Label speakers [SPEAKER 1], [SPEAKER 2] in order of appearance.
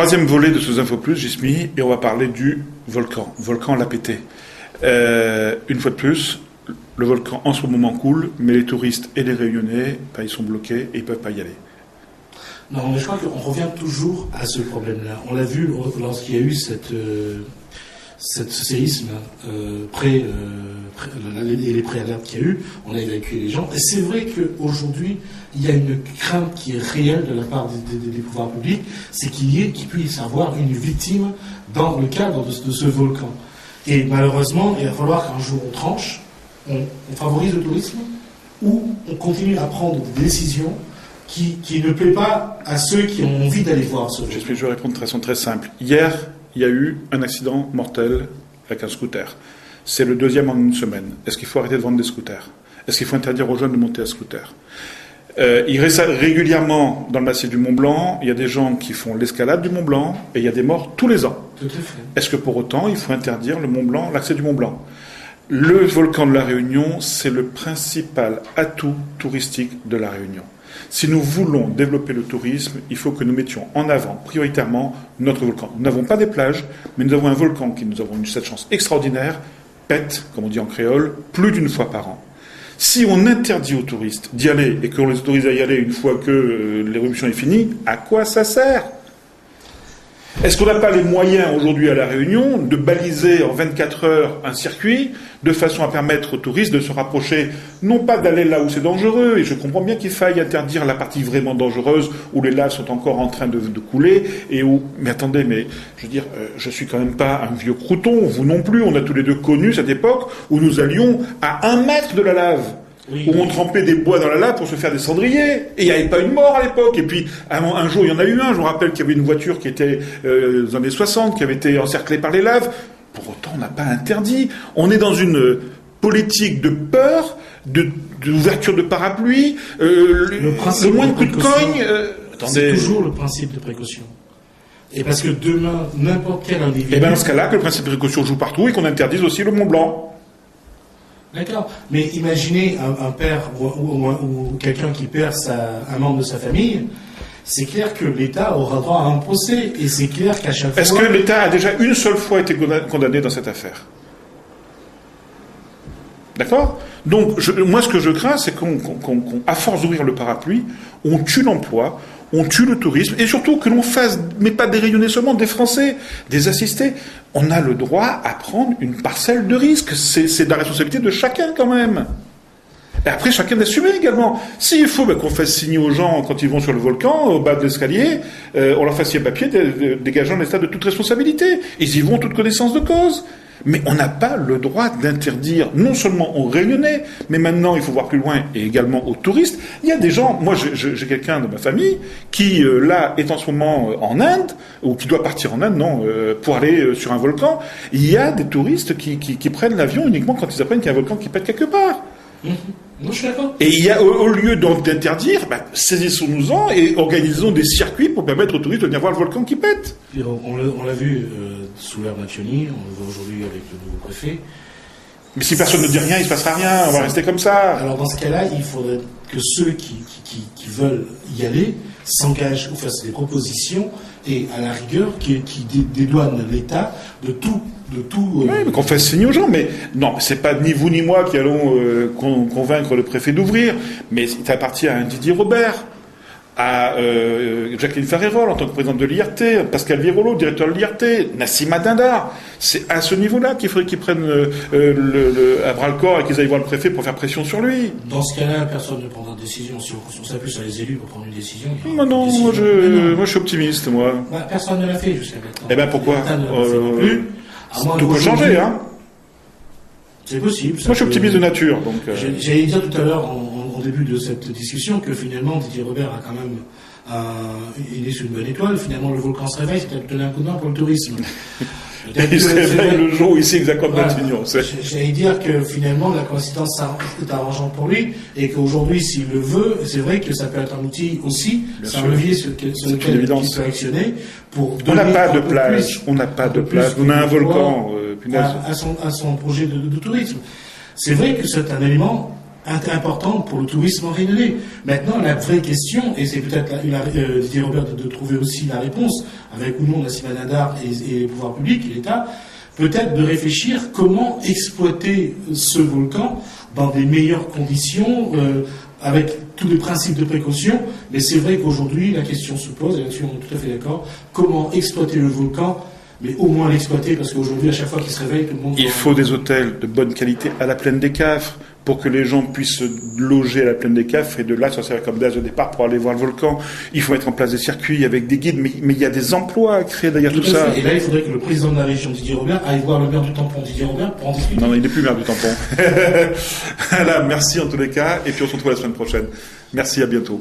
[SPEAKER 1] Troisième volet de sous Info Plus, Jismi, et on va parler du volcan. Volcan l'a pété. Une fois de plus, le volcan en ce moment coule, mais les touristes et les Réunionnais, ils sont bloqués et ils ne peuvent pas y aller.
[SPEAKER 2] Non, mais je crois qu'on revient toujours à ce problème-là. On l'a vu lorsqu'il y a eu ce séisme, les préalertes qu'il y a eu, on a évacué les gens. Et c'est vrai qu'aujourd'hui, il y a une crainte qui est réelle de la part des pouvoirs publics, c'est qu'il puisse y avoir une victime dans le cadre de ce volcan. Et malheureusement, il va falloir qu'un jour on tranche, on favorise le tourisme, ou on continue à prendre des décisions qui ne plaît pas à ceux qui ont envie d'aller voir ce volcan.
[SPEAKER 1] Je vais répondre de façon très simple. Hier, il y a eu un accident mortel avec un scooter. C'est le deuxième en une semaine. Est-ce qu'il faut arrêter de vendre des scooters? Est-ce qu'il faut interdire aux jeunes de monter à scooter? Il reste régulièrement dans le massif du Mont Blanc, il y a des gens qui font l'escalade du Mont Blanc et il y a des morts tous les ans.
[SPEAKER 2] Tout à fait.
[SPEAKER 1] Est-ce que pour autant il faut interdire le Mont Blanc, l'accès du Mont Blanc? Le volcan de la Réunion, c'est le principal atout touristique de la Réunion. Si nous voulons développer le tourisme, il faut que nous mettions en avant prioritairement notre volcan. Nous n'avons pas des plages, mais nous avons un volcan qui, nous avons cette chance extraordinaire, pète, comme on dit en créole, plus d'une fois par an. Si on interdit aux touristes d'y aller et qu'on les autorise à y aller une fois que l'éruption est finie, à quoi ça sert? Est-ce qu'on n'a pas les moyens aujourd'hui à La Réunion de baliser en 24 heures un circuit de façon à permettre aux touristes de se rapprocher, non pas d'aller là où c'est dangereux, et je comprends bien qu'il faille interdire la partie vraiment dangereuse où les laves sont encore en train de couler, et où, mais attendez, mais je veux dire, je suis quand même pas un vieux crouton, vous non plus, on a tous les deux connu cette époque où nous allions à 1 mètre de la lave. Oui, où on trempait des bois dans la lave pour se faire des cendriers. Et il n'y avait pas une mort à l'époque. Et puis, un jour, il y en a eu un. Je me rappelle qu'il y avait une voiture qui était dans les années 60, qui avait été encerclée par les laves. Pour autant, on n'a pas interdit. On est dans une politique de peur, d'ouverture de parapluie, le moins de coup de cogne.
[SPEAKER 2] C'est toujours le principe de précaution. Et parce que demain, n'importe quel individu...
[SPEAKER 1] Et bien dans ce cas-là, que le principe de précaution joue partout et qu'on interdise aussi le Mont Blanc.
[SPEAKER 2] D'accord, mais imaginez un père ou quelqu'un qui perd un membre de sa famille, c'est clair que l'État aura droit à un procès, et c'est clair qu'à chaque fois...
[SPEAKER 1] Est-ce que l'État a déjà une seule fois été condamné dans cette affaire? D'accord? Donc, moi ce que je crains, c'est qu'à force d'ouvrir le parapluie, on tue l'emploi, on tue le tourisme, et surtout que l'on fasse, mais pas des Réunionnais seulement, des Français, des assistés. On a le droit à prendre une parcelle de risque. C'est de la responsabilité de chacun quand même. Et après, chacun d'assumer également. S'il faut qu'on fasse signer aux gens, quand ils vont sur le volcan, au bas de l'escalier, on leur fasse signer un papier dégageant l'État de toute responsabilité. Ils y vont en toute connaissance de cause. Mais on n'a pas le droit d'interdire, non seulement aux Réunionnais, mais maintenant, il faut voir plus loin, et également aux touristes. Il y a des gens, moi j'ai quelqu'un de ma famille, qui là est en ce moment en Inde, ou qui doit partir en Inde, pour aller sur un volcan. Il y a des touristes qui prennent l'avion uniquement quand ils apprennent qu'il y a un volcan qui pète quelque part.
[SPEAKER 2] Non, je suis d'accord.
[SPEAKER 1] Et il y a, au lieu d'interdire, saisissons-nous-en et organisons des circuits pour permettre aux touristes de venir voir le volcan qui pète.
[SPEAKER 2] On l'a vu sous l'ère Machioni, on le voit aujourd'hui avec le nouveau préfet.
[SPEAKER 1] Mais si personne ne dit rien, il ne se passera rien, on va rester comme ça.
[SPEAKER 2] Alors dans ce cas-là, il faudrait que ceux qui veulent y aller s'engagent ou fassent des propositions et à la rigueur qui dédouanent l'État de tout.
[SPEAKER 1] Oui, mais qu'on fasse signer aux gens. Mais non, c'est pas ni vous ni moi qui allons convaincre le préfet d'ouvrir, mais ça appartient à un Didier Robert, à Jacqueline Farérol en tant que présidente de l'IRT, Pascal Virolo, directeur de l'IRT, Nassima Dindar. C'est à ce niveau-là qu'il faudrait qu'ils prennent à bras-le-corps et qu'ils aillent voir le préfet pour faire pression sur lui.
[SPEAKER 2] Dans ce cas-là, personne ne prendra de décision. Si on s'appuie sur les élus pour prendre une décision...
[SPEAKER 1] Moi je suis optimiste, moi.
[SPEAKER 2] Personne ne l'a fait jusqu'à maintenant.
[SPEAKER 1] Eh bien pourquoi
[SPEAKER 2] non plus.
[SPEAKER 1] Tout peut changer, hein.
[SPEAKER 2] C'est possible.
[SPEAKER 1] Moi, je suis optimiste de nature, donc.
[SPEAKER 2] J'allais dire tout à l'heure, en début de cette discussion, que finalement, Didier Robert a quand même il est sur une bonne étoile. Finalement, le volcan se réveille, c'est peut-être donner un coup de main pour le tourisme.
[SPEAKER 1] Il se réveille le jour où il signe Accords de Matignon.
[SPEAKER 2] J'allais dire que finalement, la coïncidence est arrangeante pour lui, et qu'aujourd'hui, s'il le veut, c'est vrai que ça peut être un outil aussi, c'est un levier sur lequel il peut actionner pour
[SPEAKER 1] on n'a pas de plage, on n'a pas de plage, on a un volcan,
[SPEAKER 2] à son projet de tourisme. C'est vrai que c'est un élément importante pour le tourisme en réunionnais. Maintenant, la vraie question, et c'est peut-être Didier Robert de trouver aussi la réponse, avec ou non Nassim Nadar et les pouvoirs publics, l'État, peut-être de réfléchir comment exploiter ce volcan dans des meilleures conditions, avec tous les principes de précaution. Mais c'est vrai qu'aujourd'hui, la question se pose, et là-dessus on est tout à fait d'accord, comment exploiter le volcan, mais au moins l'exploiter, parce qu'aujourd'hui, à chaque fois qu'il se réveille, tout le monde...
[SPEAKER 1] Il faut des hôtels de bonne qualité à la plaine des Cafres, pour que les gens puissent se loger à la plaine des Cafres, et de là, ça sert comme base de départ pour aller voir le volcan. Il faut mettre en place des circuits avec des guides, mais il y a des emplois à créer derrière tout ça.
[SPEAKER 2] Et là, il faudrait que le président de la région, Didier Robert, aille voir le maire du Tampon, Didier Robert, pour en discuter.
[SPEAKER 1] Non, il n'est plus maire du Tampon. Voilà, merci en tous les cas, et puis on se retrouve la semaine prochaine. Merci, à bientôt.